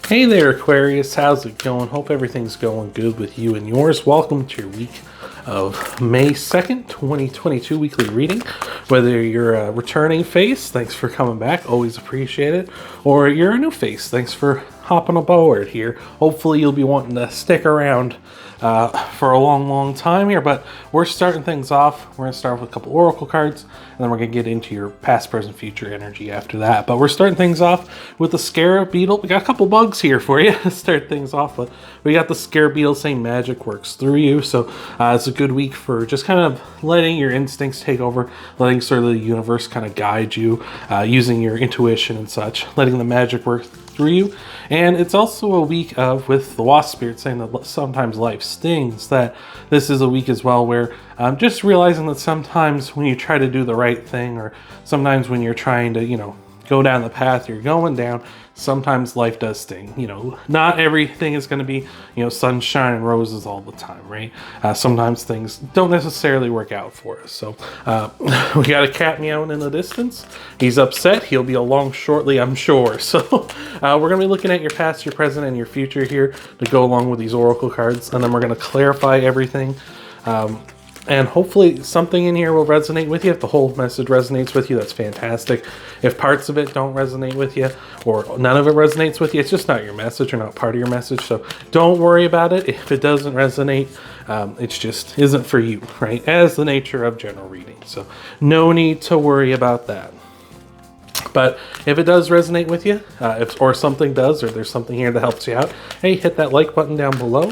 Hey there, Aquarius. How's it going? Hope everything's going good with you and yours. Welcome to your week of May 2nd, 2022 weekly reading. Whether you're a returning face, thanks for coming back. Always appreciate it. Or you're a new face, thanks for hopping aboard here. Hopefully you'll be wanting to stick around for a long time here, but we're starting things off. We're going to start with a couple oracle cards, and then we're going to get into your past, present, future energy after that. But we're starting things off with the scarab beetle. We got a couple bugs here for you to start things off, but we got the scarab beetle saying magic works through you. So it's a good week for just kind of letting your instincts take over, letting sort of the universe kind of guide you, using your intuition and such, letting the magic work through you. And it's also a week of, with the wasp spirit saying that sometimes life stings, that this is a week as well where just realizing that sometimes when you try to do the right thing, or sometimes when you're trying to, go down the path you're going down, sometimes life does sting. Not everything is going to be, sunshine and roses all the time, right? Sometimes things don't necessarily work out for us. So we got a cat meowing in the distance. He's upset. He'll be along shortly, I'm sure. So we're going to be looking at your past, your present, and your future here to go along with these oracle cards. And then we're going to clarify everything. And hopefully something in here will resonate with you. If the whole message resonates with you, that's fantastic. If parts of it don't resonate with you, or none of it resonates with you, it's just not your message or not part of your message. So don't worry about it. If it doesn't resonate, it just isn't for you, right? As the nature of general reading. So no need to worry about that. But if it does resonate with you, or something does, or there's something here that helps you out, hey, hit that like button down below.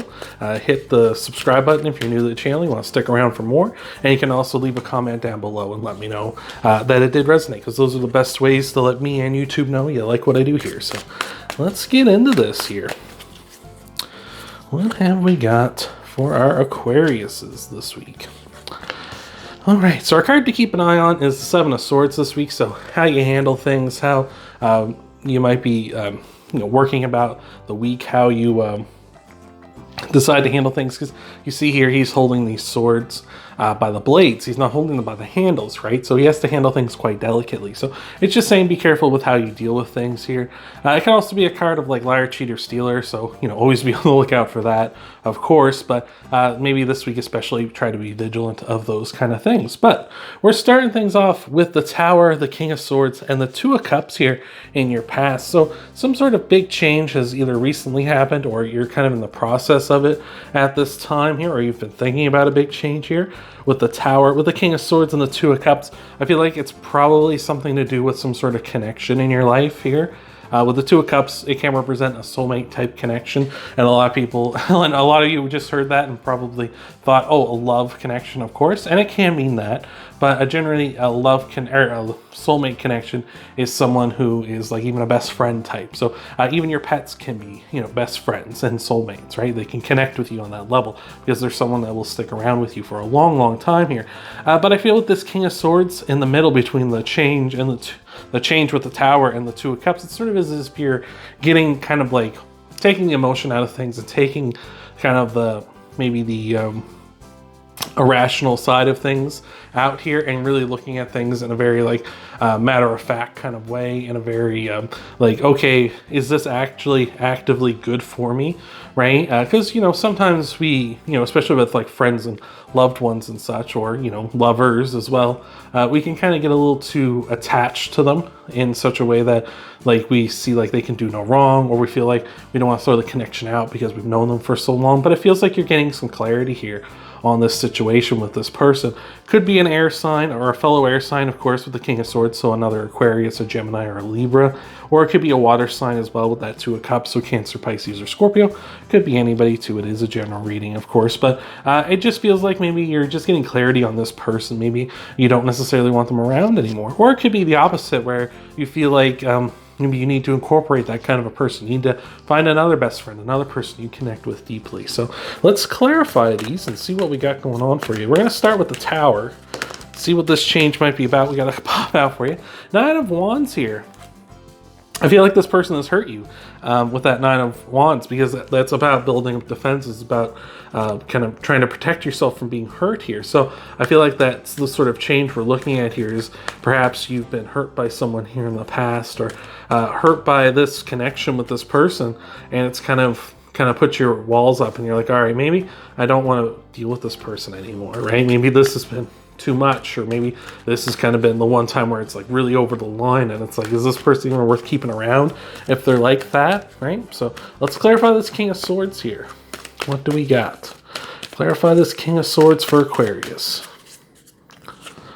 Hit the subscribe button if you're new to the channel, you want to stick around for more. And you can also leave a comment down below and let me know that it did resonate, because those are the best ways to let me and YouTube know you like what I do here. So let's get into this here. What have we got for our Aquariuses this week? All right, so our card to keep an eye on is the Seven of Swords this week. So how you handle things, how you might be working about the week, how you decide to handle things. Because you see here, he's holding these swords by the blades. He's not holding them by the handles, right? So he has to handle things quite delicately. So it's just saying be careful with how you deal with things here. It can also be a card of like liar, cheater, stealer. So, always be on the lookout for that, of course. But maybe this week especially, try to be vigilant of those kind of things. But we're starting things off with the Tower, the King of Swords, and the Two of Cups here in your past. So some sort of big change has either recently happened, or you're kind of in the process of it at this time here, or you've been thinking about a big change here. With the Tower, with the King of Swords and the Two of Cups, I feel like it's probably something to do with some sort of connection in your life here. With the Two of Cups, it can represent a soulmate type connection, and a lot of people, and a lot of you just heard that and probably thought, oh, a love connection, of course, and it can mean that, but generally a soulmate connection is someone who is like even a best friend type. So even your pets can be, best friends and soulmates, right? They can connect with you on that level because there's someone that will stick around with you for a long time here. But I feel with this King of Swords in the middle between the change and the change with the Tower and the Two of Cups, it sort of is as if you're getting kind of like taking the emotion out of things and taking kind of the irrational side of things out here and really looking at things in a very matter-of-fact kind of way, in a very okay, is this actually actively good for me, right? Because sometimes we, especially with like friends and loved ones and such, or lovers as well, we can kind of get a little too attached to them in such a way that we see like they can do no wrong, or we feel like we don't want to throw the connection out because we've known them for so long. But it feels like you're getting some clarity here on this situation with this person. Could be an air sign, or a fellow air sign, of course, with the King of Swords, so another Aquarius, a Gemini, or a Libra. Or it could be a water sign as well with that Two of Cups, so Cancer, Pisces, or Scorpio. Could be anybody too. It is a general reading, of course, but it just feels like maybe you're just getting clarity on this person. Maybe you don't necessarily want them around anymore. Or it could be the opposite, where you feel like maybe you need to incorporate that kind of a person. You need to find another best friend, another person you connect with deeply. So let's clarify these and see what we got going on for you. We're going to start with the Tower, see what this change might be about. We got to pop out for you. Nine of Wands here. I feel like this person has hurt you with that Nine of Wands, because that's about building up defenses, about kind of trying to protect yourself from being hurt here. So I feel like that's the sort of change we're looking at here, is perhaps you've been hurt by someone here in the past, or hurt by this connection with this person, and it's kind of put your walls up, and you're like, all right, maybe I don't want to deal with this person anymore, right? Maybe this has been too much, or maybe this has kind of been the one time where it's like really over the line, and it's like, is this person even worth keeping around if they're like that, right? So let's clarify this King of Swords here. What do we got? Clarify this King of Swords for Aquarius.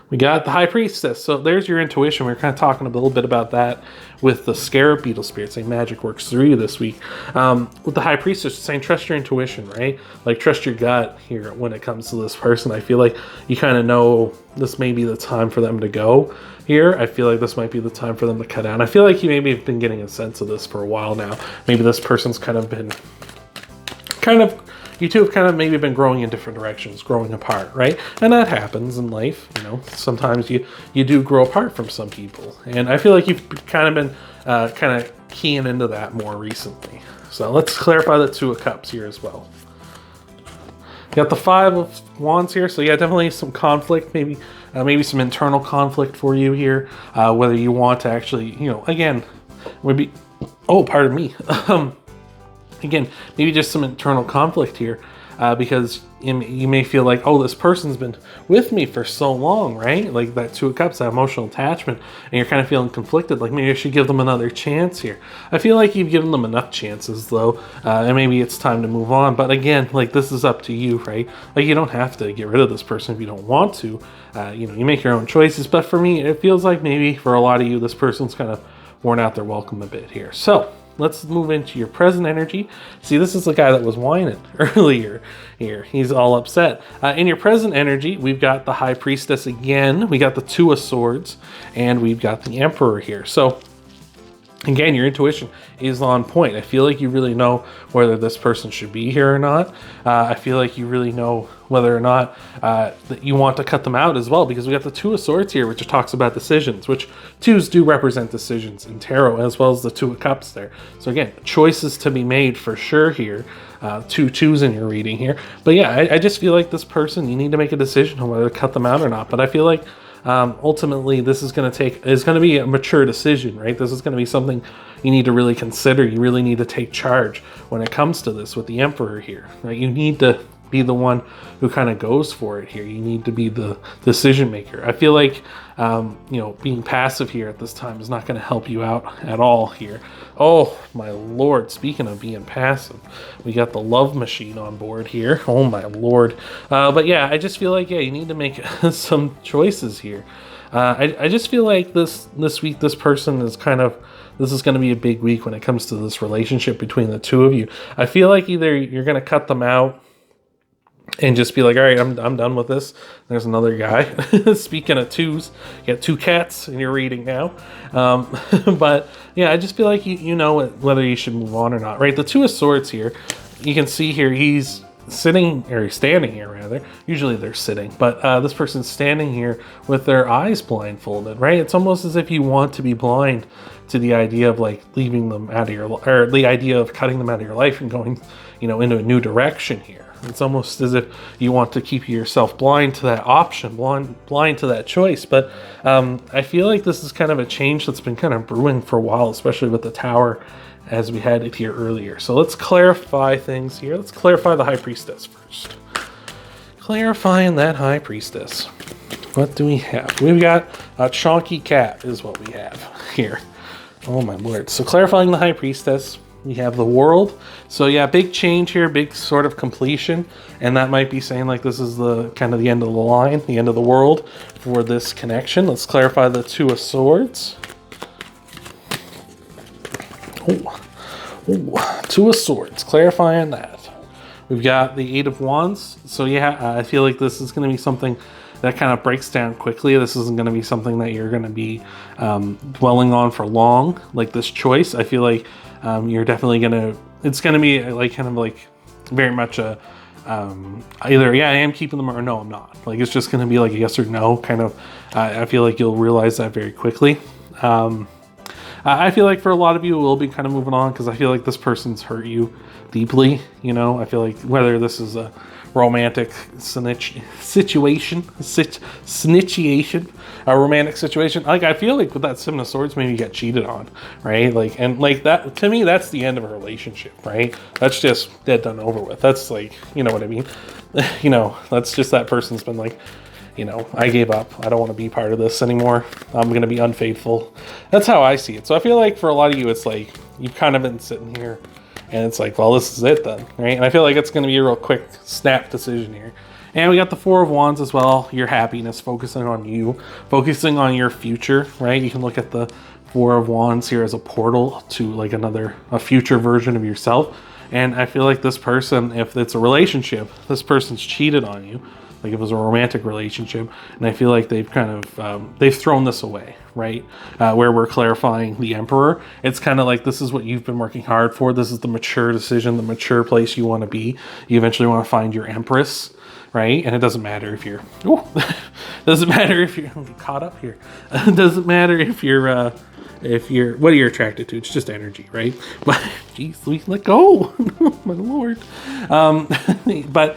We got the High Priestess. So there's your intuition. We were kind of talking a little bit about that with the Scarab Beetle Spirit, saying magic works through you this week. With the High Priestess, saying trust your intuition, right? Like trust your gut here when it comes to this person. I feel like you kind of know this may be the time for them to go here. I feel like this might be the time for them to cut out. I feel like you maybe have been getting a sense of this for a while now. Maybe this person's you two have kind of maybe been growing in different directions, growing apart, right? And that happens in life, you know. Sometimes you do grow apart from some people. And I feel like you've kind of been kind of keying into that more recently. So let's clarify the Two of Cups here as well. You got the Five of Wands here. So yeah, definitely some conflict, maybe some internal conflict for you here. Whether you want to actually, you know, again, would be, oh, pardon me. Again, maybe just some internal conflict here, because you may feel like, oh, this person's been with me for so long, right? Like that Two of Cups, that emotional attachment, and you're kind of feeling conflicted. Like maybe I should give them another chance here. I feel like you've given them enough chances though, and maybe it's time to move on. But again, like this is up to you, right? Like you don't have to get rid of this person if you don't want to. You know, you make your own choices. But for me, it feels like maybe for a lot of you, this person's kind of worn out their welcome a bit here. So let's move into your present energy. See, this is the guy that was whining earlier here. He's all upset. In your present energy, we've got the High Priestess again. We got the Two of Swords, and we've got the Emperor here. So again, your intuition is on point. I feel like you really know whether this person should be here or not. I feel like you really know whether or not that you want to cut them out as well, because we got the Two of Swords here, which talks about decisions, which twos do represent decisions in tarot, as well as the Two of Cups there. So again, choices to be made for sure here. Two twos in your reading here. But yeah, I just feel like this person, you need to make a decision on whether to cut them out or not. But I feel like ultimately this is going to be a mature decision, right? This is going to be something you need to really consider. You really need to take charge when it comes to this with the Emperor here, right? You need to be the one who kind of goes for it here. You need to be the decision maker. I feel like you know, being passive here at this time is not going to help you out at all here. Oh my lord, speaking of being passive, we got the Love Machine on board here. Oh my lord. But yeah, I just feel like, yeah, you need to make some choices here. I just feel like this week, this person is this is going to be a big week when it comes to this relationship between the two of you. I feel like either you're going to cut them out and just be like, all right, I'm done with this. There's another guy. Speaking of twos, you got two cats in your reading now. But yeah, I just feel like you know whether you should move on or not, right? The Two of Swords here, you can see here, he's sitting, or standing here rather. Usually they're sitting, but this person's standing here with their eyes blindfolded, right? It's almost as if you want to be blind to the idea of like leaving them out of your, or the idea of cutting them out of your life and going, you know, into a new direction here. It's almost as if you want to keep yourself blind to that option, blind to that choice. But I feel like this is kind of a change that's been kind of brewing for a while, especially with the Tower, as we had it here earlier. So let's clarify things here. Let's clarify the High Priestess first. Clarifying that High Priestess. What do we have? We've got a chonky cat is what we have here. Oh my lord. So clarifying the High Priestess, we have the World. So yeah, big change here, big sort of completion. And that might be saying like this is the kind of the end of the line, the end of the world for this connection. Let's clarify the Two of Swords. Oh, Two of Swords, clarifying that. We've got the Eight of Wands. So yeah, I feel like this is going to be something that kind of breaks down quickly. This isn't going to be something that you're going to be dwelling on for long, like this choice. I feel like you're definitely going to, it's going to be like kind of like very much a either, yeah, I am keeping them, or no, I'm not. Like it's just going to be like a yes or no kind of. I feel like you'll realize that very quickly. I feel like for a lot of you, we'll be kind of moving on because I feel like this person's hurt you deeply. You know, I feel like whether this is a romantic situation, a romantic situation. Like, I feel like with that Seven of Swords, maybe you get cheated on, right? Like, and like that, to me, that's the end of a relationship, right? That's just dead, done, over with. That's like, you know what I mean? You know, that's just that person's been like, you know, I gave up. I don't want to be part of this anymore. I'm going to be unfaithful. That's how I see it. So I feel like for a lot of you, it's like, you've kind of been sitting here and it's like, well, this is it then, right? And I feel like it's going to be a real quick snap decision here. And we got the Four of Wands as well, your happiness, focusing on you, focusing on your future, right? You can look at the Four of Wands here as a portal to like a future version of yourself. And I feel like this person, if it's a relationship, this person's cheated on you, like if it was a romantic relationship, and I feel like they've kind of, they've thrown this away, right? Where we're clarifying the Emperor. It's kind of like, this is what you've been working hard for. This is the mature decision, the mature place you want to be. You eventually want to find your Empress, right? And it doesn't matter if you're, doesn't matter if you're caught up here. It doesn't matter if you're, what are you attracted to? It's just energy, right? But geez, we let go, my lord. But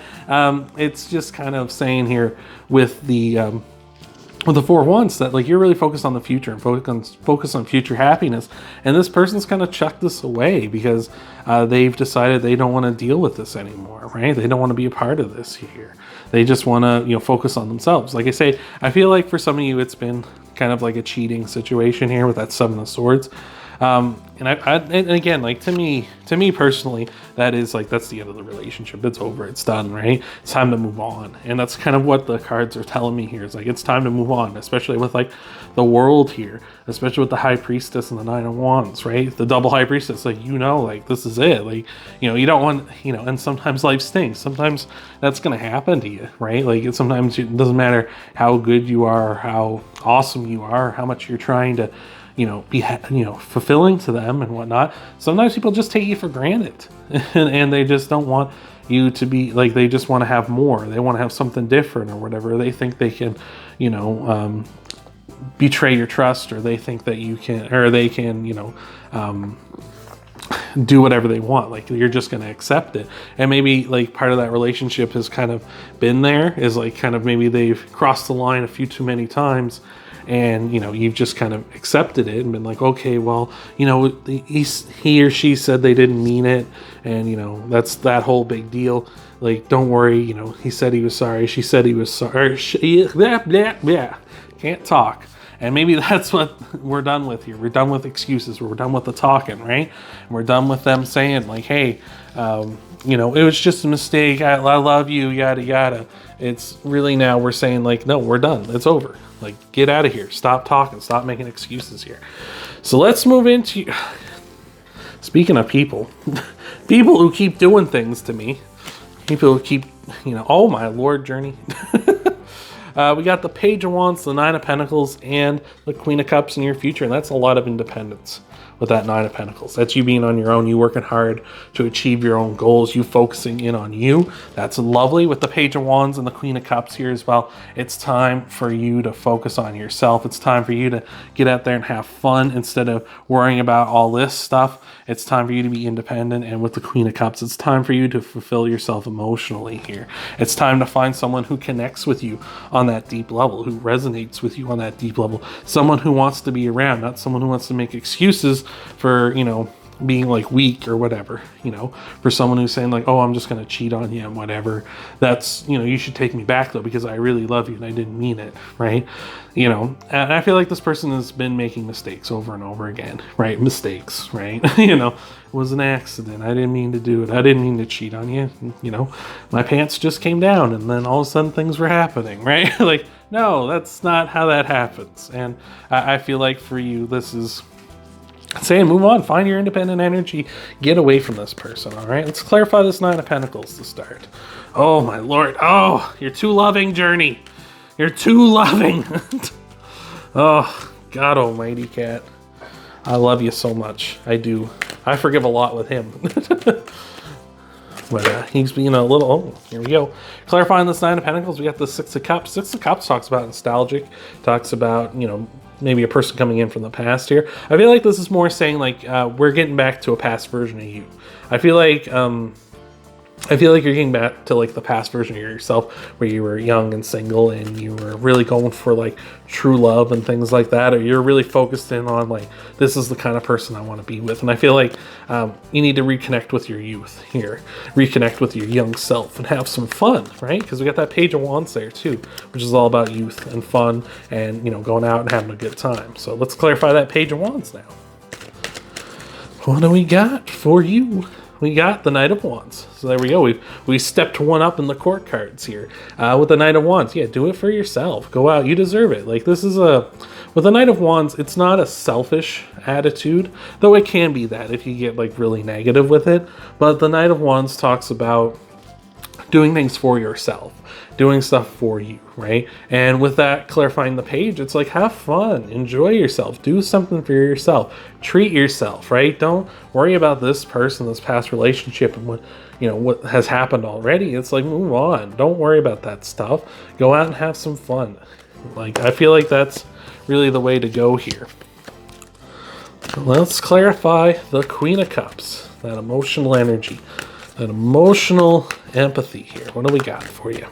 it's just kind of saying here with the Four of Wands that like you're really focused on the future and focus on future happiness, and this person's kind of chucked this away because they've decided they don't want to deal with this anymore, right? They don't want to be a part of this here. They just want to, you know, focus on themselves. Like I say, I feel like for some of you, it's been kind of like a cheating situation here with that Seven of Swords. And and again, like to me personally, that's the end of the relationship. It's over. It's done, right? It's time to move on. And that's kind of what the cards are telling me here. It's like, it's time to move on, especially with like the World here, especially with the High Priestess and the Nine of Wands, right? The double High Priestess, like, you know, like this is it. Like, you know, you don't want, you know, and sometimes life stinks. Sometimes that's going to happen to you, right? Like sometimes it doesn't matter how good you are, how awesome you are, how much you're trying to, you know, be, you know, fulfilling to them and whatnot. Sometimes people just take you for granted and they just don't want you to be like, they just want to have more. They want to have something different or whatever. They think they can, you know, betray your trust, or they think that you can, or they can, you know, do whatever they want. Like you're just going to accept it. And maybe like part of that relationship has kind of been there is like kind of maybe they've crossed the line a few too many times. And, you know, you've just kind of accepted it and been like, okay, well, you know, he or she said they didn't mean it. And, you know, that's that whole big deal. Like, don't worry, you know, he said he was sorry. She said he was sorry. Can't talk. And maybe that's what we're done with here. We're done with excuses. We're done with the talking, right? And we're done with them saying like, hey, you know, it was just a mistake. I love you, yada, yada. It's really now we're saying like, no, we're done. It's over. Like, get out of here. Stop talking. Stop making excuses here. So let's move into, speaking of people, people who keep doing things to me, people who keep, you know, oh my Lord, Journey. We got the Page of Wands, the Nine of Pentacles, and the Queen of Cups in your future. And that's a lot of independence with that Nine of Pentacles. That's you being on your own, you working hard to achieve your own goals, you focusing in on you. That's lovely. With the Page of Wands and the Queen of Cups here as well, it's time for you to focus on yourself. It's time for you to get out there and have fun instead of worrying about all this stuff. It's time for you to be independent. And with the Queen of Cups, it's time for you to fulfill yourself emotionally here. It's time to find someone who connects with you on that deep level, who resonates with you on that deep level. Someone who wants to be around, not someone who wants to make excuses for, you know, being like weak or whatever, you know, for someone who's saying like, oh, I'm just going to cheat on you and whatever. That's, you know, you should take me back though, because I really love you and I didn't mean it. Right. You know, and I feel like this person has been making mistakes over and over again, right? Mistakes, right? You know, it was an accident. I didn't mean to do it. I didn't mean to cheat on you. You know, my pants just came down and then all of a sudden things were happening, right? Like, no, that's not how that happens. And I feel like for you, this is saying move on, find your independent energy, get away from this person. All right, let's clarify this Nine of Pentacles to start. Oh my Lord, oh, you're too loving, Journey. You're too loving. Oh, God almighty, cat. I love you so much. I do. I forgive a lot with him. But he's being a little, oh, here we go. Clarifying this Nine of Pentacles, we got the Six of Cups. Six of Cups talks about nostalgic, talks about, you know, maybe a person coming in from the past here. I feel like this is more saying like we're getting back to a past version of you. I feel like you're getting back to like the past version of yourself where you were young and single and you were really going for like true love and things like that, or you're really focused in on like, this is the kind of person I want to be with. And I feel like you need to reconnect with your youth here, reconnect with your young self and have some fun, right? Because we got that Page of Wands there too, which is all about youth and fun and, you know, going out and having a good time. So let's clarify that Page of Wands now. What do we got for you? We got the Knight of Wands. So there we go. We stepped one up in the court cards here with the Knight of Wands. Yeah, do it for yourself. Go out. You deserve it. Like this is with the Knight of Wands, it's not a selfish attitude, though it can be that if you get like really negative with it. But the Knight of Wands talks about doing things for yourself, doing stuff for you, right? And with that clarifying the page, it's like have fun, enjoy yourself, do something for yourself, treat yourself, right? Don't worry about this person, this past relationship and what, you know, what has happened already. It's like move on. Don't worry about that stuff. Go out and have some fun. Like I feel like that's really the way to go here. Let's clarify the Queen of Cups, that emotional energy, that emotional empathy here. What do we got for you?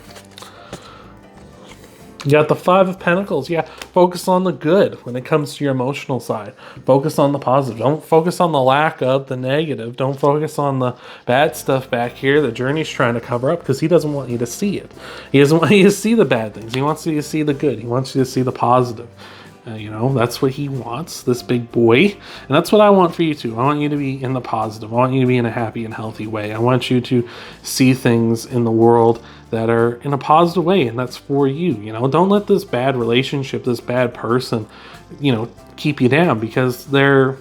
You got the Five of Pentacles. Yeah, focus on the good when it comes to your emotional side. Focus on the positive. Don't focus on the lack of the negative. Don't focus on the bad stuff back here that Journey's trying to cover up because he doesn't want you to see it. He doesn't want you to see the bad things. He wants you to see the good. He wants you to see the positive. You know, that's what he wants, this big boy. And that's what I want for you too. I want you to be in the positive. I want you to be in a happy and healthy way. I want you to see things in the world that are in a positive way, and that's for you. You know, don't let this bad relationship, this bad person, you know, keep you down, because they're,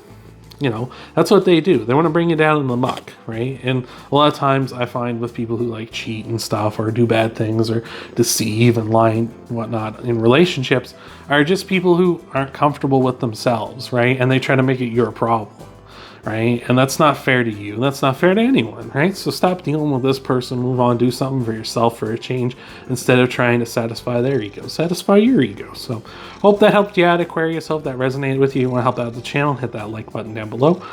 you know, that's what they do. They want to bring you down in the muck, right? And a lot of times I find with people who like cheat and stuff or do bad things or deceive and lie and whatnot in relationships are just people who aren't comfortable with themselves, right? And they try to make it your problem, right? And that's not fair to you. That's not fair to anyone, right? So stop dealing with this person, move on, do something for yourself for a change instead of trying to satisfy their ego. Satisfy your ego. So hope that helped you out, Aquarius. Hope that resonated with you. You want to help out the channel, hit that like button down below.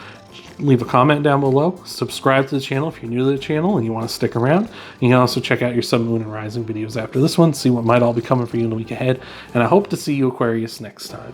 Leave a comment down below. Subscribe to the channel if you're new to the channel and you want to stick around. You can also check out your Sun, Moon, and Rising videos after this one, see what might all be coming for you in the week ahead. And I hope to see you, Aquarius, next time.